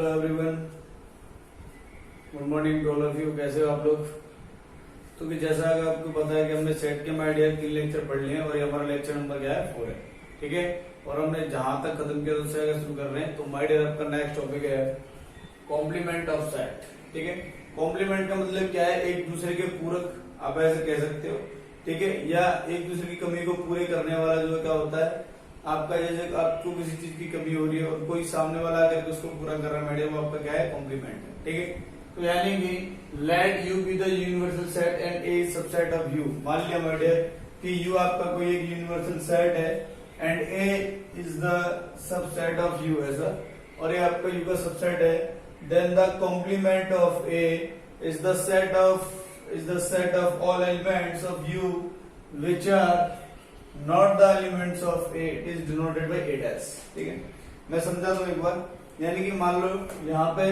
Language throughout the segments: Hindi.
Hello everyone, good morning to all of you. कैसे हो आप लोग? तो कि जैसा कि आपको पता है कि हमने सेट के माइडिया 3 लेक्चर पढ़ लिए हैं और ये हमारा लेक्चर नंबर क्या है 4 है, ठीक है। और हमने जहां तक खत्म किया उससे आगे शुरू कर रहे हैं। तो माइडिया आपका नेक्स्ट टॉपिक है कॉम्प्लीमेंट ऑफ सेट, ठीक है। कॉम्प्लीमेंट का मतलब क्या है? एक दूसरे के पूरक, आप ऐसे कह सकते हो, ठीक है। या एक दूसरे की कमी को पूरे करने वाला जो क्या होता है आपका, जैसे आपको किसी चीज की कमी हो रही है और कोई सामने वाला आकर उसको पूरा कर रहा है माइडिया, वो आपका क्या है? कॉम्प्लीमेंट है, ठीक है। तो यानी कि let U be the universal set and A subset of U. मान लिया माइडिया कि यू आपका कोई एक यूनिवर्सल सेट है and A is the subset of U, ऐसा, और ये आपका यू का सबसेट है। Then the complement of A is the set of all elements of U which are not the elements of A, it is denoted by A dash, ठीक है। मैं समझा दूं एक बार। यानी कि मान लो यहाँ पे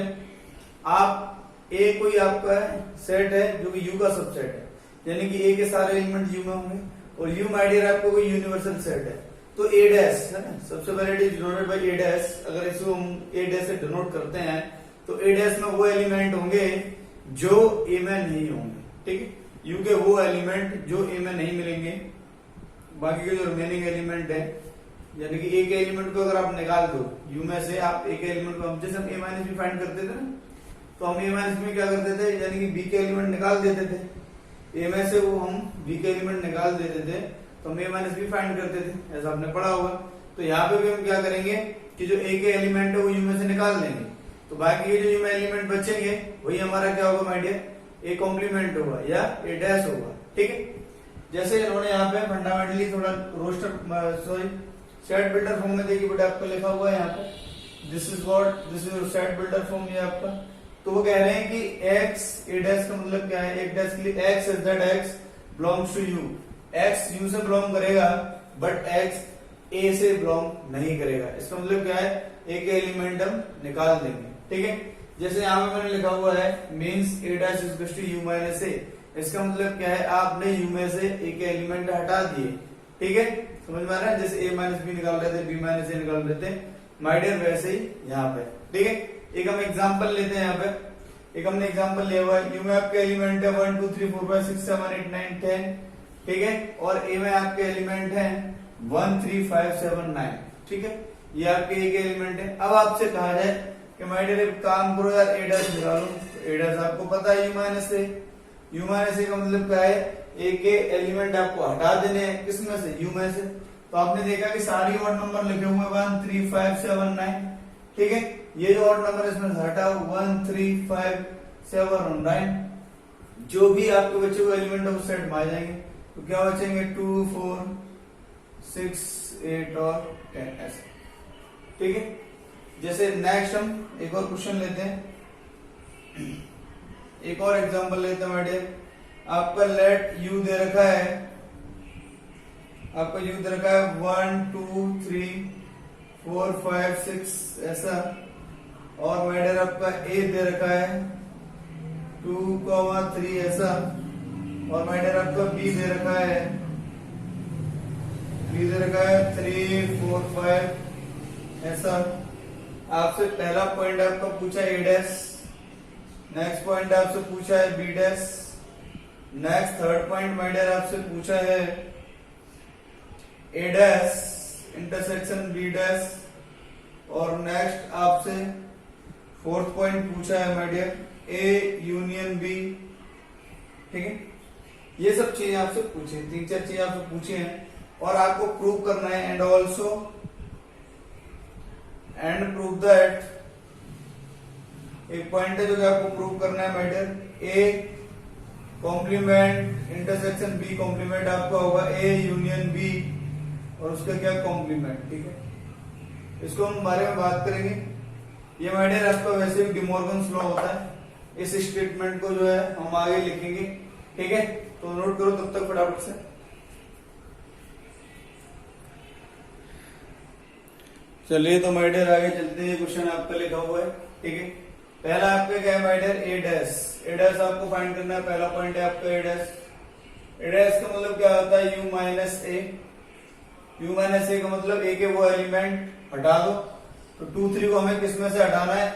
आप ए कोई आपका सेट है जो कि यू का सबसेट है, यानी कि ए के सारे एलिमेंट यू में होंगे और यू माय डियर आपको कोई यूनिवर्सल सेट है। तो ए डैश है ना, सबसे पहले it is denoted by A dash. अगर इसको हम ए डैश से डिनोट करते हैं तो ए डैश में वो एलिमेंट होंगे जो ए में नहीं होंगे, ठीक है। यू के वो एलिमेंट जो ए में नहीं मिलेंगे, बाकी के जो रिमेनिंग एलिमेंट है, यानी कि एक एलिमेंट को अगर आप निकाल दो यू में से, आप एक एलिमेंट को, हम जैसे हम ए माइनस बी फाइंड करते थे ना, तो हम ए माइनस में क्या करते थे, यानी कि बी के एलिमेंट निकाल देते थे। ए में से वो हम बी के एलिमेंट निकाल देते थे तो हम ए माइनस बी फाइंड करते थे, ऐसा आपने पढ़ा होगा। तो यहाँ पे भी हम क्या करेंगे कि जो ए के एलिमेंट है वो यू में से निकाल देंगे, तो बाकी के जो यू में एलिमेंट बचेंगे वही हमारा क्या होगा माय डियर? ए कॉम्प्लीमेंट होगा या ए डैश होगा, ठीक है। जैसे इन्होंने यहाँ पे फंडामेंटली थोड़ा रोस्टर सेट बिल्डर फॉर्म में देखिए बेटा, आपको लिखा हुआ है यहाँ पे this is set builder form, ये आपका। तो वो कह रहे हैं कि x ए डैश का मतलब क्या है? एक डैश के लिए x is that x belongs to U. x U से बिलोंग करेगा बट x a से बिलोंग नहीं करेगा। इसका मतलब क्या है? एक एलिमेंट हम निकाल देंगे, ठीक है। जैसे यहाँ पे मैंने लिखा हुआ है means A dash is equal to U minus A. इसका मतलब क्या है? आपने यू में से एक एलिमेंट हटा दिए, ठीक है। समझ में आ रहा है? जैसे ए माइनस बी निकाल रहे थे, बी माइनस ए निकाल रहे थे माय डियर, वैसे ही यहाँ पे, ठीक है। एक हम एग्जांपल लेते हैं यहाँ पे। एक हमने एग्जांपल लिया हुआ है, यू में आपके एलिमेंट है 1 2 3 4 5 6 7 8 9 10, ठीक है। और ए में आपके एलिमेंट है 1 3 5 7 9, ठीक है। ये आपके ए के एलिमेंट है। अब आपसे कहा जाए कि माय डियर एक काम करो यार, ए डैश निकालो। ए डैश आपको पता है U minus A. U minus A का मतलब क्या है? ए के एलिमेंट आपको हटा देने हैं, किसमें से? यू में से। तो आपने देखा कि सारी ऑड नंबर लिखे हुए 1 3 5 7 9, ठीक है। ये जो ऑड नंबर इसमें से हटाओ 1 3 5 7 और 9, जो भी आपके बचे हुए एलिमेंट है उस सेट में आ जाएंगे। तो क्या बचेंगे? 2 4 6 8 और 10, ऐसे, ठीक है। जैसे नेक्स्ट हम एक और क्वेश्चन लेते हैं, एक और एग्जांपल लेते हैं माय डियर। आपका लेट यू दे रखा है, आपका यू दे रखा है 1 2 3 4 5 6 ऐसा, और माय डियर आपका ए दे रखा है 2 3 ऐसा, और माय डियर आपका बी दे रखा है 3 4 5 ऐसा। आपसे पहला पॉइंट आपका पूछा ए डैश, नेक्स्ट पॉइंट आपसे पूछा है B dash, next third point my dear आपसे पूछा है A dash intersection B dash, और नेक्स्ट आपसे फोर्थ पॉइंट पूछा है my dear A union B, ठीक है। ये सब चीजें आपसे पूछी हैं, 3-4 चीजें आपसे पूछी हैं और आपको प्रूव करना है। एंड ऑल्सो प्रूव दैट, एक पॉइंट है जो कि आपको प्रूव करना है my dear, A complement intersection B complement आपका होगा ए यूनियन बी, और उसका क्या कॉम्प्लीमेंट, ठीक है। इसको हम बारे में बात करेंगे। ये माय डियर आपका वैसे भी डिमॉर्गन्स लॉ होता है। इस स्टेटमेंट को जो है हम आगे लिखेंगे, ठीक है। तो नोट करो तब तक फटाफट से। चलिए तो माय डियर आगे चलते हैं। क्वेश्चन आपका लिखा हुआ है, ठीक है। पहला आपका क्या है my dear? A dash. A dash आपको फाइंड करना है। पहला पॉइंट है आपका ए डैश। ए डैश का मतलब क्या होता है? U minus A. U minus A का मतलब ए के वो एलिमेंट हटा दो। तो 2 3 को हमें किसमें से हटाना है?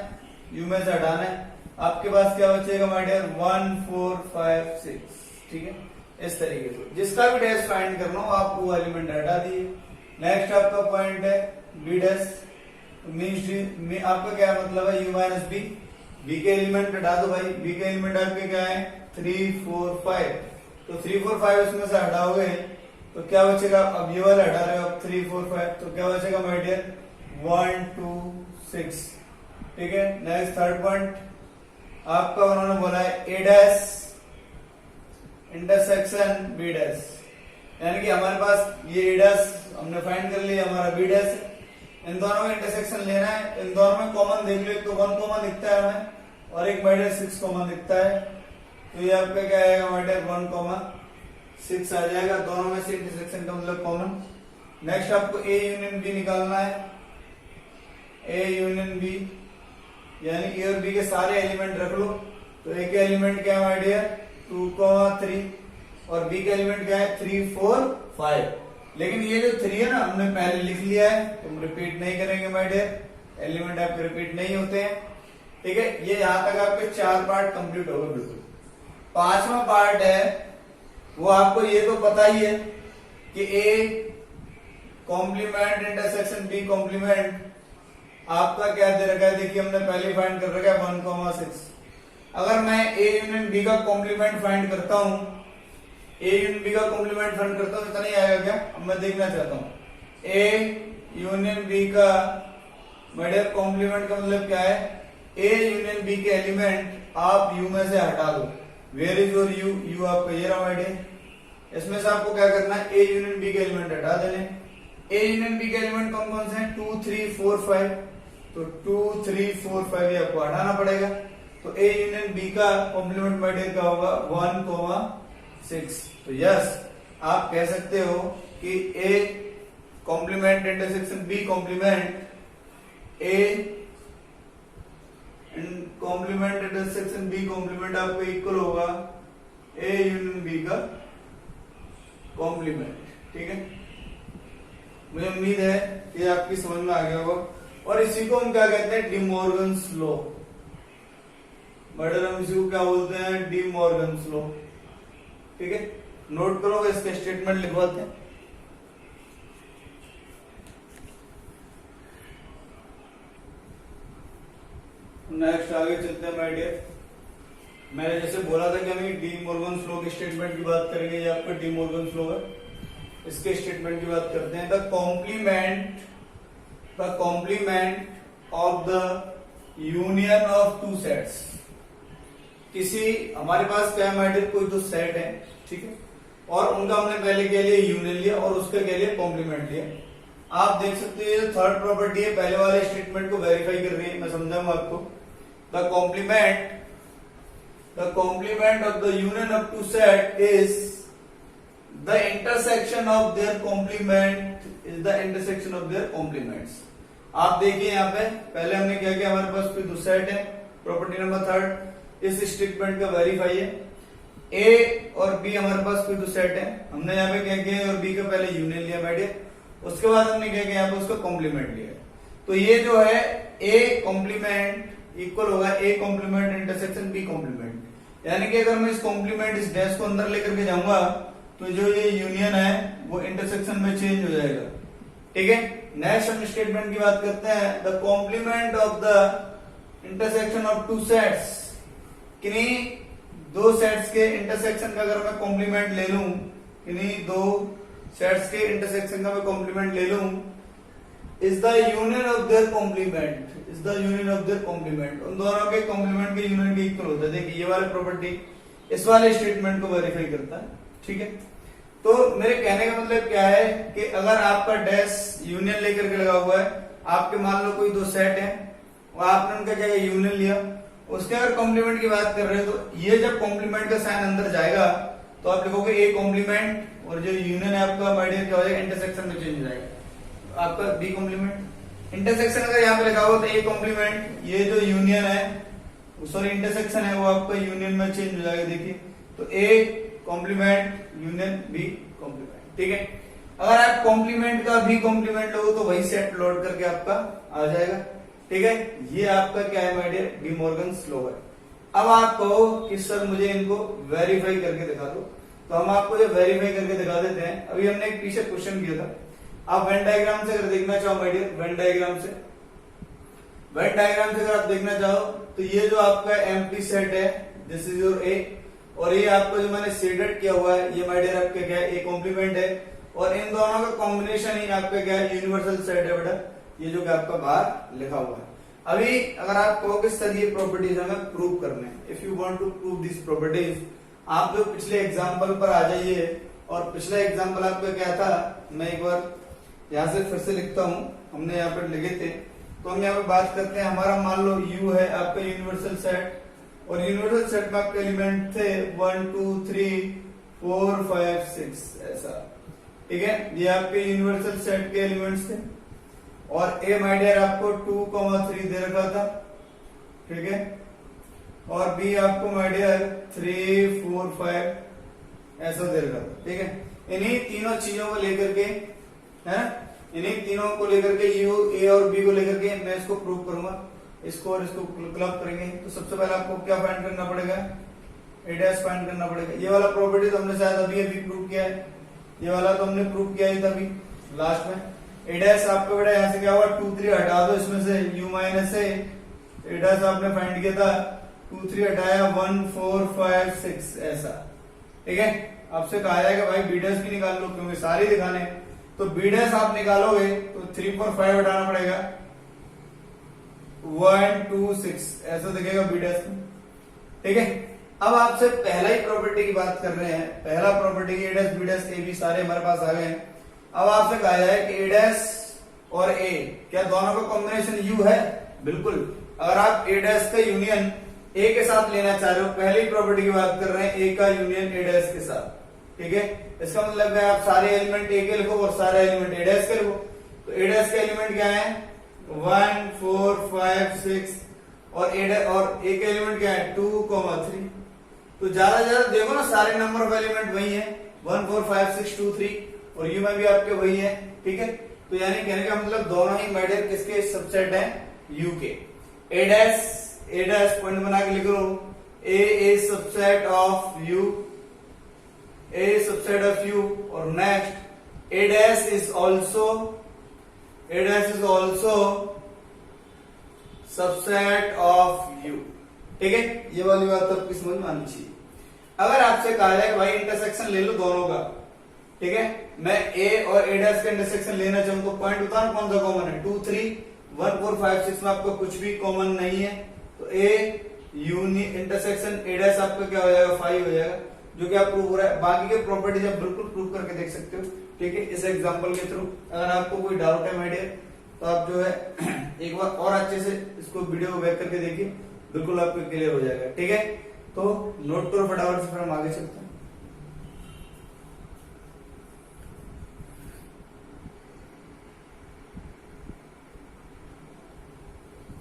यू में से हटाना है, आपके पास क्या बचेगा माय डियर 1 4 5 6, ठीक है। इस तरीके से जिसका भी डैश फाइंड करना हो आप वो एलिमेंट हटा दिए। नेक्स्ट आपका पॉइंट है बी डैश, मीन्स आपका क्या मतलब है यू माइनस बी, बी के एलिमेंट हटा दो भाई, बी के एलिमेंट आपके क्या है 3 4 5, तो 3 4 5 उसमें से हटाओगे तो क्या बचेगा, अब ये वाला हटा रहे हो आप 3 4 5, तो क्या बचेगा माय डियर 1 2 6, ठीक है। नेक्स्ट थर्ड पॉइंट आपका उन्होंने बोला है A dash intersection B dash, यानी कि हमारे पास ये ए डैश हमने फाइंड कर लिया, हमारा बी डैश, इन दोनों में इंटरसेक्शन लेना है, इन दोनों में कॉमन देख लो, एक तो 1 कॉमन दिखता है हमें और एक माय डियर 6 कॉमन दिखता है, तो ये आपका क्या आएगा माय डियर 1 6 आ जाएगा, दोनों में से इंटरसेक्शन का मतलब कॉमन। नेक्स्ट आपको ए यूनियन बी निकालना है, ए यूनियन बी यानी ए और बी के सारे एलिमेंट रख लो, तो ए के एलिमेंट क्या है माय डियर 2 3 और बी का एलिमेंट क्या है 3 4 5, लेकिन ये जो 3 है ना हमने पहले लिख लिया है, तुम रिपीट नहीं करेंगे माय डियर, एलिमेंट आपके रिपीट नहीं होते हैं, ठीक है। ये यहां तक आपके 4 पार्ट कंप्लीट हो गए। बिल्कुल 5वां पार्ट है वो आपको ये तो पता ही है कि A complement intersection B complement आपका क्या दे रखा है, देखिए हमने पहले फाइंड कर रखा है 1 6। अगर मैं ए यूनियन बी का कॉम्प्लीमेंट फाइंड करता हूं, ए यूनियन बी का कॉम्प्लीमेंट फाइंड करता हूं, इतना नहीं आएगा क्या, अब मैं देखना चाहता हूं ए यूनियन बी का माय डियर कॉम्प्लीमेंट का मतलब क्या है, ए यूनियन बी के एलिमेंट आप यू में से हटा दो, where is your U, U आपका ये रहा माय डियर, इसमें से आपको क्या करना है ए यूनियन बी के एलिमेंट हटा देने। ए यूनियन बी के एलिमेंट कौन कौन से हैं 2 3 4 5, तो 2 3 4 5 ये आपको हटाना पड़ेगा, तो ए यूनियन बी का कॉम्प्लीमेंट माय डियर क्या होगा 1 6, तो यस आप कह सकते हो कि A complement intersection B complement A complement intersection B complement आपको इक्वल होगा ए यूनियन बी का कॉम्प्लीमेंट, ठीक है। मुझे उम्मीद है कि आपकी समझ में आ गया होगा, और इसी को हम क्या कहते हैं डी मॉर्गन्स लॉ, मैडम हम इसी को क्या बोलते हैं डी मॉर्गन्स लॉ, ठीक है। नोट करोगे, इसके स्टेटमेंट लिखवाते हैं। नेक्स्ट आगे चलते हैं माय डियर, मैंने जैसे बोला था कि हम डी मॉर्गन्स लॉ के स्टेटमेंट की बात करेंगे, ये आपका डी मॉर्गन्स लॉ है, इसके स्टेटमेंट की बात करते हैं। The complement of the union of two sets, किसी हमारे पास क्या है कोई दो सेट है, ठीक है, और उनका हमने पहले क्या लिया यूनियन लिया और उसका क्या लिया कॉम्प्लीमेंट लिया। आप देख सकते हैं थर्ड प्रॉपर्टी है, पहले वाले स्टेटमेंट को वेरीफाई कर रही है, मैं समझाऊंगा आपको। The complement of the union of two set is the intersection of their complement is the intersection of their complements। आप देखिए यहाँ पे पहले हमने क्या किया, हमारे पास कोई दो सेट है, प्रॉपर्टी नंबर थर्ड इस स्टेटमेंट का वेरीफाई है, ए और बी हमारे पास कोई दो सेट है, हमने यहाँ पे क्या किया और बी का पहले यूनियन लिया बैठे, उसके बाद हमने क्या किया यहाँ पे उसका कॉम्प्लीमेंट लिया, तो ये जो है ए कॉम्प्लीमेंट इक्वल होगा A complement intersection B complement, यानी कि अगर मैं इस कॉम्प्लीमेंट इस डैश को अंदर लेकर के जाऊंगा तो जो ये यूनियन है वो इंटरसेक्शन में चेंज हो जाएगा, ठीक है। नेक्स्ट हम स्टेटमेंट की बात करते हैं, the complement of the intersection of two sets, किन्हीं दो सेट्स के इंटरसेक्शन का अगर मैं कॉम्प्लीमेंट ले लूं, किन्हीं दो सेट्स के इंटरसेक्शन का मैं कॉम्प्लीमेंट ले लूं, is the union of their complement, is the union of their complement, उन दोनों के कॉम्प्लीमेंट के यूनियन के इक्वल होता है। देखिए ये वाली प्रॉपर्टी इस वाले स्टेटमेंट को वेरीफाई करता है, ठीक है। तो मेरे कहने का मतलब क्या है कि अगर आपका डैश यूनियन लेकर के लगा हुआ है, आपके मान लो कोई दो सेट है और आपने उनका क्या यूनियन लिया, उसके अगर कॉम्प्लीमेंट की बात कर रहे हो तो ये जब कॉम्प्लीमेंट का साइन अंदर जाएगा तो आप लिखोगे ए कॉम्प्लीमेंट और जो यूनियन है आपका माय डियर क्या हो जाएगा इंटरसेक्शन में चेंज हो जाएगा आपका बी कॉम्प्लीमेंट। इंटरसेक्शन अगर यहाँ पे लिखा हुआ तो ए कॉम्प्लीमेंट, ये जो यूनियन है सॉरी इंटरसेक्शन है वो आपका यूनियन में चेंज हो जाएगा, देखिए तो A complement union B complement, ठीक है। अगर आप कॉम्प्लीमेंट का भी कॉम्प्लीमेंट लो तो वही सेट लोड करके आपका आ जाएगा, ठीक है, ये आपका क्या है my dear, De Morgan's law है। अब आप कहो कि सर मुझे इनको वेरीफाई करके दिखा दो, तो हम आपको ये वेरीफाई करके दिखा देते हैं। अभी हमने एक पीछे क्वेश्चन किया था, आप वेन डायग्राम से अगर देखना चाहो माय डियर, वेन डायग्राम से अगर आप देखना चाहो तो ये जो आपका एम्प्टी सेट है, दिस इज योर ए, और ये आपको जो मैंने शेडेड किया हुआ है ये माय डियर आपका क्या है, ए कॉम्प्लीमेंट है, और इन दोनों का कॉम्बिनेशन ही आपका क्या है, यूनिवर्सल सेट है बेटा, ये जो कि आपका बाहर लिखा हुआ है। अभी अगर आप कहो कि सर ये प्रॉपर्टीज हमें प्रूव करने हैं, if you want to prove this properties, आप जो पिछले एग्जांपल पर आ जाइए, और पिछला एग्जांपल आपका क्या था, मैं एक बार यहाँ से फिर से लिखता हूँ, हमने यहाँ पर लिखे थे, तो हम यहाँ पे बात करते हैं, हमारा मान लो U है आपका यूनिवर्सल सेट, और यूनिवर्सल सेट में आपके एलिमेंट थे 1 2 3 4 5 6 ऐसा, ठीक है, ये आपके यूनिवर्सल सेट के एलिमेंट्स थे, और ए माय डियर आपको 2,3 दे रखा था, ठीक है, और बी आपको माय डियर 3 4 5 ऐसा दे रखा था, ठीक है। इन्हीं तीनों चीजों को लेकर के, है ना, इन्हीं तीनों को लेकर के, यू ए और बी को लेकर के मैं इसको प्रूव करूंगा, इसको और इसको क्लब करेंगे। तो सबसे पहले आपको क्या फाइंड करना पड़ेगा, ए डैश फाइंड करना पड़ेगा। ये वाला प्रॉपर्टी तो हमने शायद अभी प्रूव किया है, ये वाला तो हमने प्रूव किया ही था अभी लास्ट में। ए डैश आपको बेटा यहाँ से क्या हुआ, 2 3 हटा दो इसमें से, u माइनस ए डैश आपने फाइंड किया था, 2 3 हटाया 1 4 5 6 ऐसा, ठीक है। आपसे कहा जाएगा भाई बी डैश भी निकाल लो, क्योंकि सारे दिखाने, तो बी डैश आप निकालोगे तो 3 4 5 हटाना पड़ेगा, 1 2 6 ऐसा दिखेगा बी डैश में, ठीक है। अब आपसे पहला ही प्रॉपर्टी की बात कर रहे हैं, पहला property A dash B dash A B सारे हमारे पास आ गए हैं। अब आपसे कहा जाए कि ए डैश और ए क्या दोनों का कॉम्बिनेशन यू है, बिल्कुल। अगर आप ए डैश का यूनियन ए के साथ लेना चाह रहे हो, पहली प्रॉपर्टी की बात कर रहे हैं, ए का यूनियन ए डैश के साथ, ठीक है, इसका मतलब है आप सारे एलिमेंट ए के लिखो और सारे एलिमेंट ए डैश के लिखो। तो ए डैश के एलिमेंट क्या है, 1 4 5 6, और ए के एलिमेंट क्या है, 2 3। तो ज्यादा देखो ना, सारे नंबर ऑफ एलिमेंट वही है, 1 4 5 6 2 3, और यू में भी आपके वही है, ठीक है। तो यानी कहने का मतलब दोनों ही माय डियर किसके सबसेट है, यू के। ए डैश पॉइंट बना के लिख लो, A is subset of U, A is subset of U, और next A dash is also subset of U, ठीक है। ये वाली बात आपकी समझ में आनी चाहिए। अगर आपसे कहा जाए कि भाई इंटरसेक्शन ले लो दोनों का, ठीक है, मैं ए और ए डैश का इंटरसेक्शन लेना चाहूँ, तो पॉइंट बताना कौन सा कॉमन है, 2 3 1 4 5 6 में आपको कुछ भी कॉमन नहीं है, तो ए इंटरसेक्शन ए डैश आपका क्या हो जाएगा, 5 हो जाएगा, जो कि आप प्रूव हो रहा है। बाकी के प्रॉपर्टीज आप बिल्कुल प्रूव करके देख सकते हो, ठीक है, इस एग्जांपल के थ्रू। अगर आपको कोई डाउट है माय डियर, तो आप जो है एक बार और अच्छे से इसको वीडियो को बैक करके देखिए, बिल्कुल आपको क्लियर हो जाएगा, ठीक है। तो नोट करो फटाफट से, फिर हम आगे चलते हैं।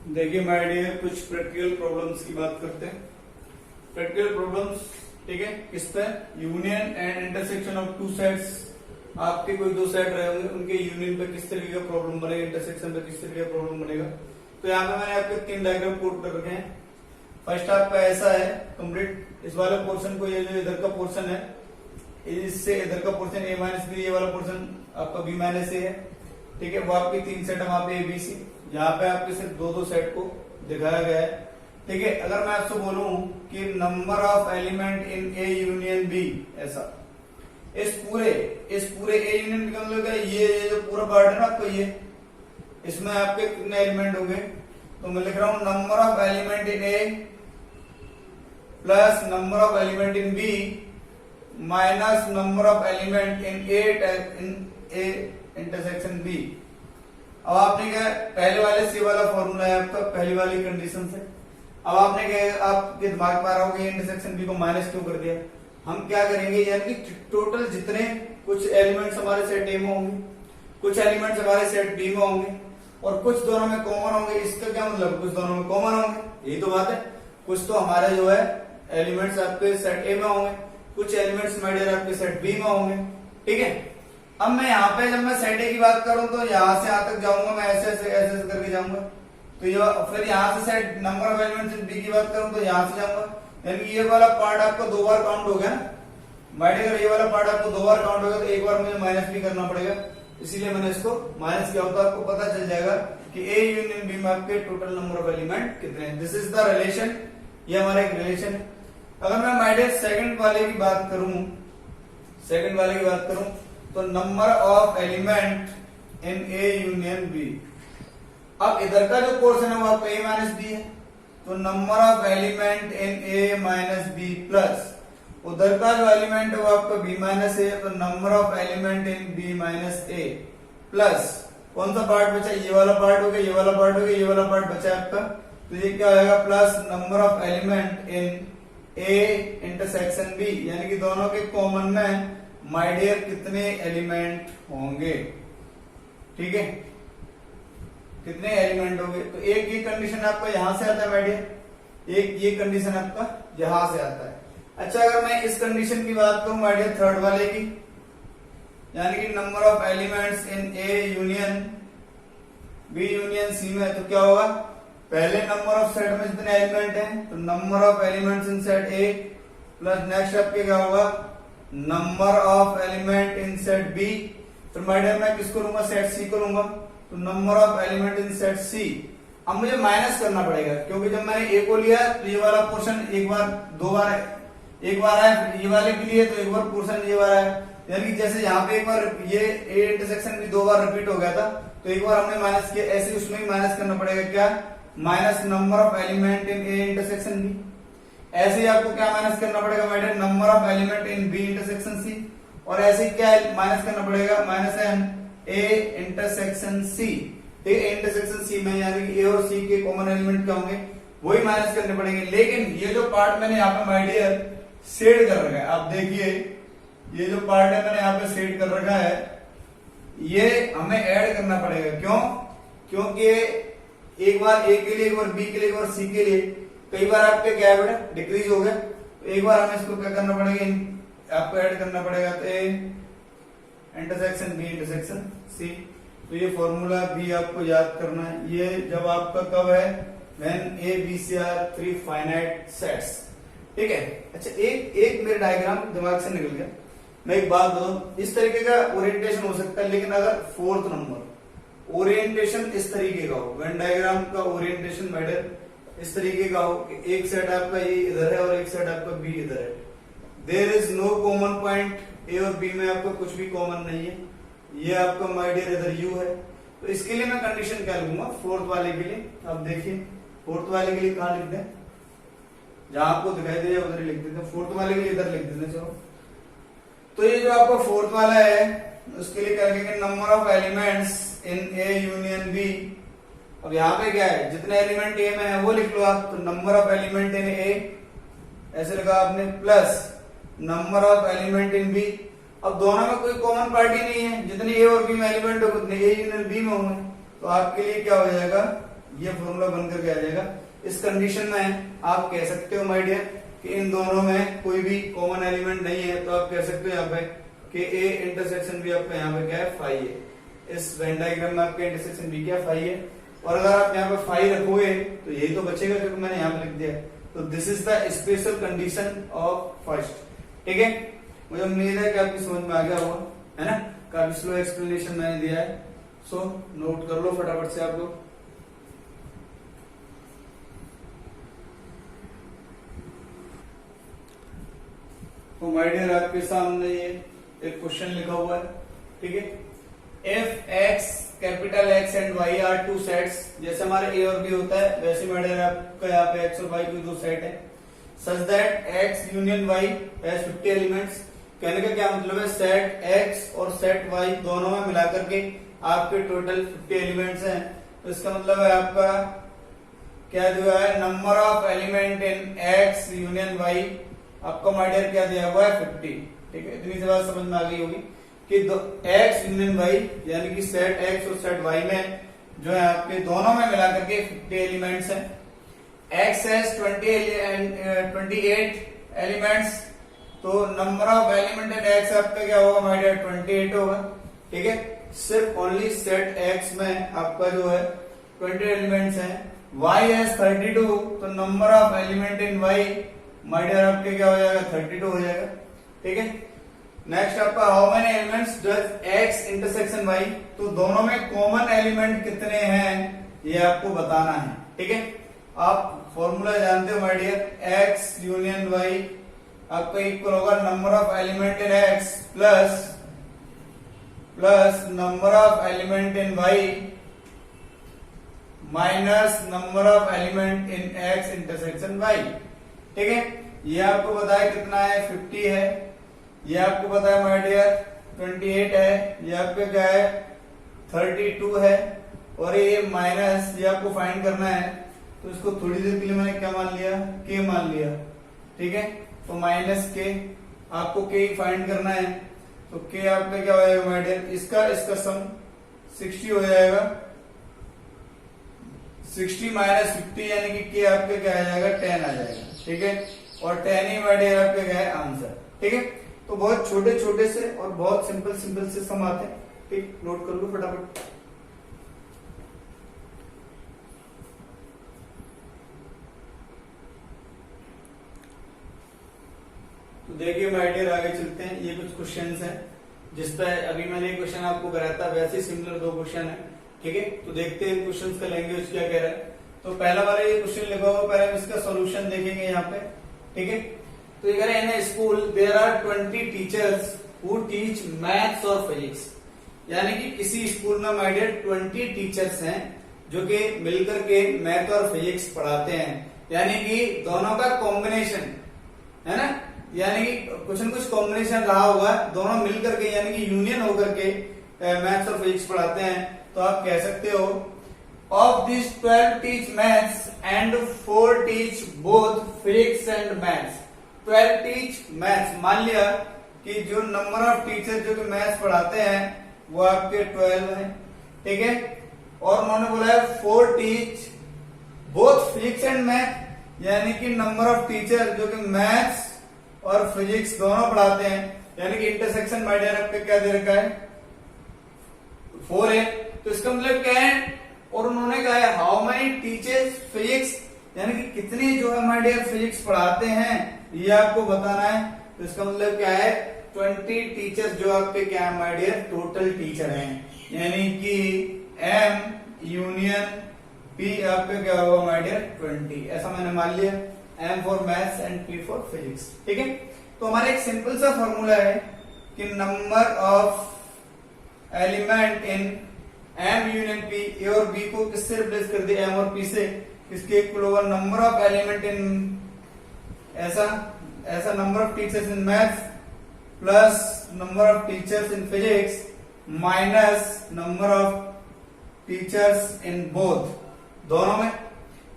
देखिए माय डियर, कुछ प्रैक्टिकल प्रॉब्लम्स की बात करते हैं। प्रैक्टिकल प्रॉब्लम्स, ठीक है, किस पे, union and intersection of two sets. आपके कोई दो सेट रहे होंगे, उनके यूनियन पे किस तरीके का प्रॉब्लम बनेगा, इंटरसेक्शन पे किस तरीके का प्रॉब्लम बनेगा। तो यहाँ पे मैंने आपके 3 डायग्राम कोड कर रखे हैं। फर्स्ट आपका ऐसा है कंप्लीट, इस वाले पोर्शन को, ये जो इधर का पोर्शन है, इससे इधर का पोर्शन ए माइनस बी, ये वाला पोर्शन आपका बी माइनस ए है, ठीक है। वो आपकी 3 सेट है वहां पे ए बी सी, यहाँ पे आपके सिर्फ 2 सेट को दिखाया गया है, ठीक है। अगर मैं आपसे बोलूं कि number of element in A union B, ऐसा इस पूरे ए यूनियन का मतलब ये जो पूरा पार्ट है ना आपको, ये इसमें आपके कितने एलिमेंट होंगे, तो मैं लिख रहा हूं number of element in A plus number of element in B minus number of element in A intersection B. अब आपने क्या, पहले वाले सी वाला फॉर्मूला है आपका, पहली वाली कंडीशन से। अब आपने क्या, आपके दिमाग में आ रहा होगा इंटरसेक्शन बी को माइनस क्यों कर दिया। हम क्या करेंगे, यानी कि टोटल जितने कुछ एलिमेंट्स हमारे सेट ए में होंगे, कुछ एलिमेंट्स हमारे सेट बी में होंगे, और कुछ दोनों में कॉमन होंगे। इसका क्या मतलब, कुछ दोनों में कॉमन होंगे, यही तो बात है। कुछ तो हमारे जो है एलिमेंट्स आपके सेट ए में होंगे, कुछ एलिमेंट्स माय डियर आपके सेट बी में होंगे, ठीक है। अब मैं यहाँ पे जब मैं सेट ए की बात करूं, तो यहां से यहां तक जाऊंगा, मैं ऐसे ऐसे करके जाऊंगा, तो तो ये फिर यहाँ से set number of elements in B की बात करूं तो यहाँ से जाऊंगा, यानी ये वाला पार्ट आपका 2 बार काउंट हो गया ना। माइड अगर ये वाला पार्ट आपको 2 बार काउंट हो गया तो एक बार मुझे माइनस भी करना पड़ेगा, इसीलिए मैंने इसको माइनस किया होता। आपको पता चल जाएगा कि ए यूनियन बी में आपके टोटल नंबर ऑफ एलिमेंट कितने हैं। दिस इज द रिलेशन, ये हमारा एक रिलेशन है। अगर मैं माइड सेकंड वाले की बात करूं तो number of element in A union B. अब इधर का जो पोर्शन है वो आपका ए माइनस बी है, तो number of element in A minus B plus उधर का जो एलिमेंट है वो आपका बी माइनस ए, तो number of element in B minus A plus कौन सा पार्ट बचा, ये वाला पार्ट हो गया, ये वाला पार्ट हो गया, ये वाला पार्ट बचा है आपका, तो ये क्या हो जाएगा plus number of element in A intersection B, यानी कि दोनों के कॉमन में माय डियर कितने एलिमेंट होंगे। ठीक है, कितने एलिमेंट होंगे, तो एक ये कंडीशन आपका यहां से आता है माय डियर, एक ये कंडीशन आपका यहां से आता है। अच्छा, अगर मैं इस कंडीशन की बात करूं माय डियर थर्ड वाले की, यानी कि number of elements in A union B union C में, तो क्या होगा, पहले नंबर ऑफ सेट में जितने एलिमेंट हैं तो number of elements in set A plus next आपके क्या होगा number of element in set B. तो माय डियर मैं किसको लूंगा, सेट सी को लूंगा, तो number of element in set C. अब मुझे माइनस करना पड़ेगा, क्योंकि जब मैंने ए को लिया तो ये वाला पोर्शन एक बार दो बार एक बार आया, ये वाले के लिए तो एक बार पोर्शन ये बार आया, यानी कि जैसे यहाँ पे एक बार ये ए इंटरसेक्शन भी 2 बार रिपीट हो गया था, तो एक बार हमने माइनस किया, ऐसे उसमें भी माइनस करना पड़ेगा, क्या minus number of element in A intersection B. ऐसे ही आपको क्या माइनस करना पड़ेगा my dear, number of element in B intersection C, और ऐसे क्या माइनस करना पड़ेगा minus n A intersection C. A intersection C में यानी कि ए और सी के कॉमन एलिमेंट क्या होंगे वही माइनस करने पड़ेंगे। लेकिन ये जो पार्ट मैंने यहाँ पे माय डियर शेड कर रखा है, आप देखिए ये जो पार्ट है मैंने यहाँ पे शेड कर रखा है, ये हमें ऐड करना पड़ेगा। क्यों, क्योंकि एक बार ए के लिए, एक बार बी के लिए, एक बार सी के लिए, कई बार आपके क्या है बेटा डिक्रीज हो गया, तो एक बार हमें इसको क्या करना पड़ेगा, आपको ऐड करना पड़ेगा, तो A intersection B intersection C. तो ये फॉर्मूला भी आपको याद करना है, ये जब आपका कब है, when A B C are 3 finite sets. ठीक है, अच्छा एक मेरे डायग्राम दिमाग से निकल गया, मैं एक बात बताऊं, इस तरीके का ओरिएंटेशन हो सकता है, लेकिन अगर फोर्थ नंबर ओरिएंटेशन इस तरीके का हो, वेन डायग्राम का ओरिएंटेशन मैटर इस तरीके का हो कि एक सेट आपका ये इधर है और एक सेट आपका बी इधर है, there is no common point, A और बी में आपका कुछ भी कॉमन नहीं है, ये आपका माय डियर इधर यू है, तो इसके लिए मैं कंडीशन क्या लूंगा फोर्थ वाले के लिए। अब देखिए फोर्थ वाले के लिए कहां लिख दें, जहां आपको दिखाई दे उधर ही लिख देते हैं, फोर्थ वाले के लिए इधर लिख देते हैं। चलो, तो ये जो आपका फोर्थ वाला है उसके लिए क्या लिखेंगे, number of elements in A union B. अब यहाँ पे क्या है, जितने एलिमेंट ए में है वो लिख लो आप, तो number of element in A ऐसे लिखा आपने, plus number of element in B. अब दोनों में कोई कॉमन पार्टी नहीं है, जितने ए और बी में एलिमेंट हो उतने ए यूनियन बी में होंगे, तो आपके लिए क्या हो जाएगा, ये फॉर्मूला बनकर के आ जाएगा। इस कंडीशन में आप कह सकते हो माय डियर कि इन दोनों में कोई भी कॉमन एलिमेंट नहीं है, तो आप कह सकते हो यहाँ पे कि ए इंटरसेक्शन बी आपका यहाँ पे क्या है, फाई है। इस वेन डायग्राम में आपका इंटरसेक्शन बी क्या फाई है, और अगर आप यहाँ पे फाई रखोगे तो यही तो बचेगा क्योंकि मैंने यहाँ पे लिख दिया। तो this is the special condition of first. ठीक है, मुझे उम्मीद है कि आपकी समझ में आ गया होगा, है ना। काफी स्लो एक्सप्लेनेशन मैंने दिया है, सो नोट कर लो फटाफट से आप लोग। तो माय डियर आपके सामने ये एक क्वेश्चन लिखा हुआ है, ठीक है। If X capital X and Y are two sets, जैसे हमारे ए और बी होता है वैसे माय डियर आपका यहाँ पे एक्स और वाई की 2 सेट है, such that X union Y has 50 elements. कहने का क्या मतलब है, सेट एक्स और सेट वाई दोनों में मिलाकर के आपके टोटल 50 एलिमेंट्स हैं। तो इसका मतलब है आपका क्या दिया है, number of element in X union Y आपका माय डियर क्या दिया हुआ है 50। ठीक है, इतनी सी बात समझ में आ गई होगी कि एक्स यूनियन वाई यानी कि सेट एक्स और सेट वाई में जो है आपके दोनों में मिलाकर के 50 एलिमेंट्स हैं। एक्स हैज 28 एलिमेंट्स, तो number of element in x आपका क्या होगा माय डियर 28 होगा। ठीक है, सिर्फ ओनली सेट एक्स में आपका जो है 20 एलिमेंट्स हैं, y हैज 32, तो number of element in y my dear आपके क्या हो जाएगा 32 हो जाएगा। ठीक है, नेक्स्ट आपका how many elements does x intersection y, तो दोनों में कॉमन एलिमेंट कितने हैं ये आपको बताना है। ठीक है, आप फॉर्मूला जानते हो my dear, x union y आपका इक्वल होगा number of element in x plus number of element in y minus number of element in x intersection y। ठीक है, ये आपको पता है कितना है 50 है, ये आपको पता है माय डियर 28 है, ये आपका क्या है 32 है, और ये माइनस ये आपको फाइंड करना है, तो इसको थोड़ी देर के लिए मैंने क्या मान लिया k मान लिया। ठीक है, तो माइनस के आपको k फाइंड करना है, तो k आपका क्या हो जाएगा माय डियर, इसका सम 60 हो जाएगा, 60 माइनस 50 यानी कि k आपका क्या आ जाएगा 10 आ जाएगा। ठीक है, और 10 ही माय डियर आपका क्या है आंसर। ठीक है, तो बहुत छोटे छोटे से और बहुत सिंपल से सम आते हैं। ठीक, नोट कर लो फटाफट। तो देखिए माय डियर आगे चलते हैं, ये कुछ क्वेश्चंस हैं जिसपे अभी मैंने एक क्वेश्चन आपको कराया था, वैसे सिमिलर दो क्वेश्चन है। ठीक है, तो देखते हैं क्वेश्चंस का लैंग्वेज क्या कह रहा है। तो पहला वाला ये क्वेश्चन लिखा हुआ, पहले हम इसका सॉल्यूशन देखेंगे यहाँ पे। ठीक है, तो ये कह रहे हैं in school there are 20 teachers who teach maths और फिजिक्स, यानी कि किसी स्कूल में माय डियर 20 टीचर्स हैं जो कि मिलकर के मैथ और फिजिक्स पढ़ाते हैं, यानी कि दोनों का कॉम्बिनेशन है ना, यानी कि कुछ न कुछ कॉम्बिनेशन रहा होगा, दोनों मिलकर के यानी कि यूनियन होकर के मैथ्स और फिजिक्स पढ़ाते हैं। तो आप कह सकते हो of this 12 teach maths and 4 teach both physics and maths. 12 teach maths, मान लिया कि जो नंबर ऑफ टीचर जो कि मैथ्स पढ़ाते हैं वो आपके 12 हैं। ठीक है, और उन्होंने बोला है 4 teach both physics and math, यानी कि नंबर ऑफ टीचर जो कि मैथ्स और फिजिक्स दोनों पढ़ाते हैं, यानी कि इंटरसेक्शन माय डियर आपका क्या दे रखा है 4 है, तो इसका मतलब क्या है, और उन्होंने कहा है हाउ मेनी टीचर्स फिजिक्स, यानी कि कितने जो है माय डियर फिजिक्स पढ़ाते हैं ये आपको बताना है। तो इसका मतलब क्या है 20 टीचर्स जो आपके क्या है माय डियर टोटल टीचर हैं, यानी कि M यूनियन P आपका क्या होगा माय डियर 20, ऐसा मैंने मान लिया, M for maths and P for physics. ठीक है, तो हमारा एक सिंपल सा फॉर्मूला है कि number of element in M union P, A और B को किससे रिप्लेस कर दिया M और P से, किसके इक्वल होगा नंबर ऑफ एलिमेंट इन ऐसा number of teachers in maths plus number of teachers in physics minus number of teachers in both, दोनों में।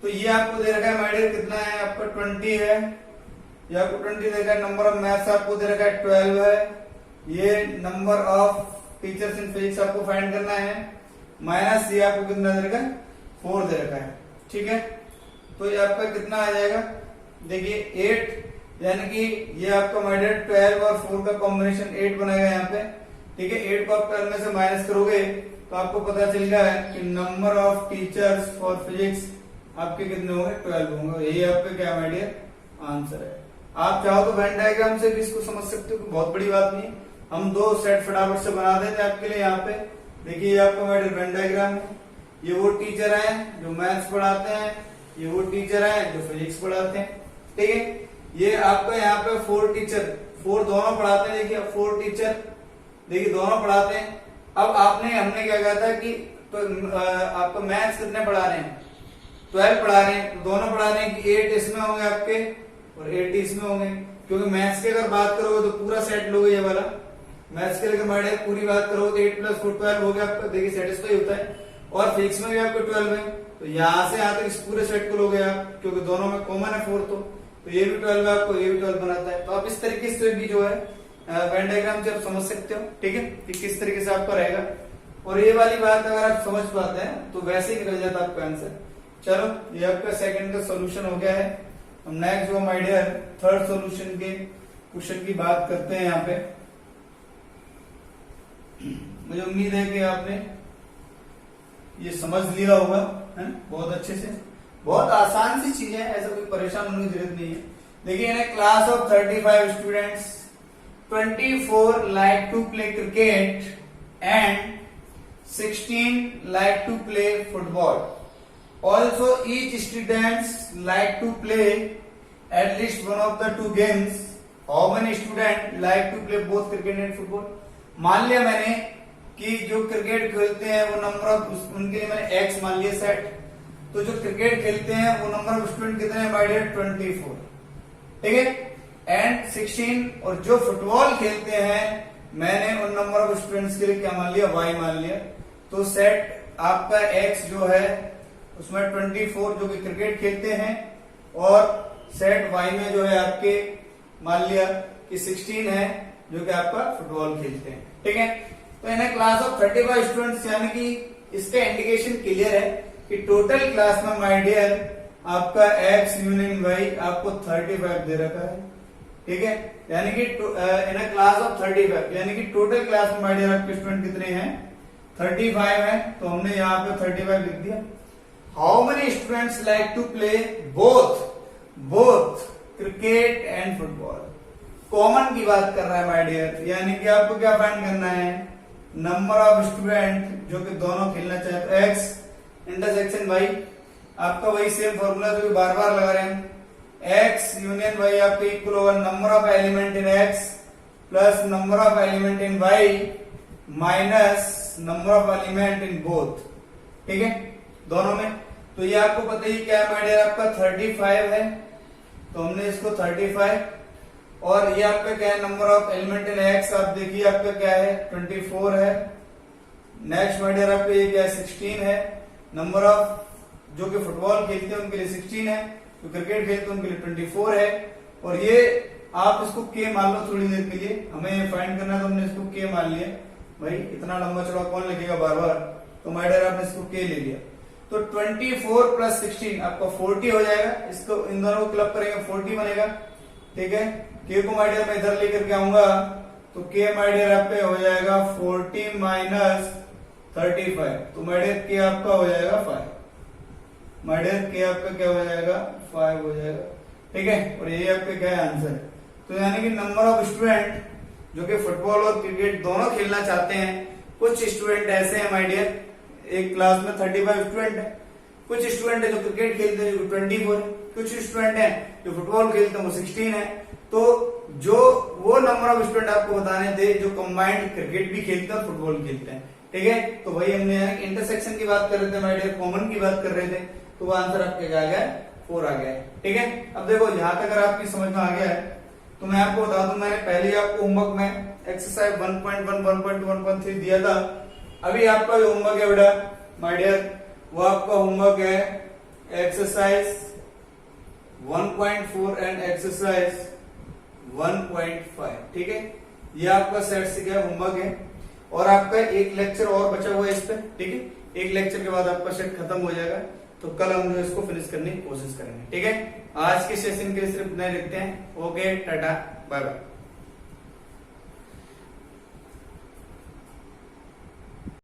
तो ये आपको दे रखा है माय डियर कितना है आपका 20 है, ये आपको 20 दे रखा है, नंबर ऑफ मैथ्स आपको दे रखा है 12 है, ये number of teachers in physics आपको फाइंड करना है, माइनस ये आपको कितना दे रखा है 4 दे रखा है। ठीक है, तो ये आपका कितना आ जाएगा, देखिए 8, यानी कि ये आपका माय डियर 12 और 4 का कॉम्बिनेशन 8 बनेगा यहाँ पे। ठीक है, 8 को आप 12 में से माइनस करोगे तो आपको पता चल गया है कि number of teachers for physics आपके कितने होंगे 12 होंगे, यही आपका क्या माय डियर आंसर है। आप चाहो तो वेन डायग्राम से भी इसको समझ सकते हो, बहुत बड़ी बात नहीं है, हम 2 सेट फटाफट से बना देते हैं आपके लिए। यहाँ पे देखिए ये आपका माय डियर वेन डायग्राम है, ये वो टीचर हैं जो मैथ्स पढ़ाते हैं, ये वो टीचर हैं जो फिजिक्स पढ़ाते हैं। ठीक है, ये आपका यहाँ पे 4 टीचर, 4 दोनों पढ़ाते हैं, देखिए 4 टीचर देखिए दोनों पढ़ाते हैं। अब हमने क्या कहा था कि तो आपको मैथ्स कितने पढ़ा रहे हैं 12 पढ़ा रहे हैं, तो दोनों पढ़ा रहे हैं कि 8 इसमें होंगे आपके और 8 इसमें होंगे, क्योंकि मैथ्स की अगर बात करोगे तो पूरा सेट लोगे ये वाला, मैथ्स के अगर माइंड पूरी बात करोगे 8 + 4 12 हो गया आपका, देखिए सेटिस्फाई होता है। और फिजिक्स में भी आपको 12 है, तो यहाँ से यहाँ तक इस पूरे सेट को लोगे आप, क्योंकि दोनों में कॉमन है 4, तो ये भी 12 है आपको, ये भी 12 बनाता है। तो आप इस तरीके से भी जो है वेन डायग्राम से आप समझ सकते हो। ठीक है, कि किस तरीके से आपका रहेगा, और ये वाली बात अगर आप समझ पाते हैं तो वैसे ही निकल जाता है आपका आंसर। चलो ये आपका सेकंड का सॉल्यूशन हो गया है। हम नेक्स्ट जो माय डियर थर्ड सॉल्यूशन के क्वेश्चन की बात करते हैं। यहाँ पे मुझे उम्मीद है कि आपने ये समझ लिया होगा है बहुत अच्छे से। बहुत आसान सी चीज है, ऐसा कोई परेशान होने की जरूरत नहीं है। देखिए in class of 35 students 24 like to play cricket and 16 like to play football. Also each students like to play at least one of the two games. How many students like to play both cricket and football? मान लिया मैंने कि जो क्रिकेट खेलते हैं वो नंबर ऑफ उनके लिए मैंने x मान लिया सेट। तो जो क्रिकेट खेलते हैं वो नंबर ऑफ स्टूडेंट कितने हैं बाय डेट 24, ठीक है, एंड 16। और जो फुटबॉल खेलते हैं मैंने उन नंबर ऑफ स्टूडेंट्स के लिए क्या मान लिया y मान लिया। तो सेट आपका x जो है उसमें 24 जो कि क्रिकेट खेलते हैं और सेट y में जो है आपके मान लिया कि 16 है जो कि आपका फुटबॉल खेलते हैं, ठीक है। तो इन क्लास ऑफ 35 स्टूडेंट्स यानी कि इसका इंडिकेशन क्लियर है कि टोटल क्लास में माय डियर आपका x यूनियन y आपको 35 दे रखा है, ठीक है। यानी कि इन क्लास ऑफ 35 यानी कि टोटल क्लास में माय डियर आपके स्टूडेंट कितने हैं 35 है। तो हमने यहाँ पे 35 लिख दिया। How many students like to play both cricket and football. Common की बात कर रहा है माय डियर, यानी कि आपको क्या फाइंड करना है नंबर ऑफ स्टूडेंट जो कि दोनों खेलना चाहे। तो x इंटरसेक्शन y आपका वही सेम फॉर्मूला जो बार बार लगा रहे हैं, x यूनियन y आपका इक्वल होगा number of element in x plus number of element in y minus number of element in both, ठीक है, दोनों में। तो ये आपको पता ही क्या है माय डियर आपका 35 है, तो हमने इसको 35 और ये आपका क्या है number of element in x आप देखिए आपका क्या है 24 है। नेक्स्ट माय डियर आपका ये क्या है 16 है। नंबर ऑफ जो कि फुटबॉल खेलते हैं उनके लिए 16 है, जो क्रिकेट खेलते हैं उनके लिए 24 है। और ये आप इसको k मान लो थोड़ी देर के लिए, हमें फाइंड करना है तो हमने इसको k मान लिया। भाई इतना लंबा चौड़ा कौन लिखेगा बार बार, तो माय डियर आपने इसको k ले लिया। तो 24 प्लस 16 आपका 40 हो जाएगा। इसको इन दोनों को क्लब करेंगे 40 बनेगा, ठीक है। k को माय डियर मैं इधर लेकर के आऊंगा तो k माय डियर आपका हो जाएगा 40 माइनस 35। तो माय डियर k आपका हो जाएगा 5। माय डियर k आपका क्या हो जाएगा 5 हो जाएगा, ठीक है। और ये आपका क्या है आंसर। तो यानी कि नंबर ऑफ स्टूडेंट जो कि फुटबॉल और क्रिकेट दोनों खेलना चाहते हैं, कुछ स्टूडेंट ऐसे हैं माय डियर, एक क्लास में 35 स्टूडेंट है, कुछ स्टूडेंट है जो क्रिकेट खेलते हैं जो 24 है, कुछ स्टूडेंट है जो फुटबॉल खेलते हैं वो 16 है। तो जो वो नंबर ऑफ स्टूडेंट आपको बताने थे जो कंबाइंड क्रिकेट भी खेलते हैं फुटबॉल खेलते हैं, ठीक है। तो वही हमने इंटरसेक्शन की बात कर रहे थे माय डियर, कॉमन की बात कर रहे थे, तो वो आंसर आपके क्या आ गया 4 आ गया, ठीक है। अब देखो यहाँ तक अगर आपकी समझ में आ गया है तो मैं आपको बता दूं, मैंने पहले ही आपको होमवर्क में एक्सरसाइज 1.1, 1.2, 1.3 दिया था। अभी आपका जो होमवर्क है बेटा माय डियर वो आपका होमवर्क है एक्सरसाइज 1.4 एंड एक्सरसाइज 1.5, ठीक है। ये आपका सेट से क्या होमवर्क है और आपका एक लेक्चर और बचा हुआ है इस पे, ठीक है। एक लेक्चर के बाद आपका सेट खत्म हो जाएगा, तो कल हम जो इसको फिनिश करने की कोशिश करेंगे, ठीक है। आज के सेशन के लिए सिर्फ इतना ही रखते हैं। Okay tata bye bye.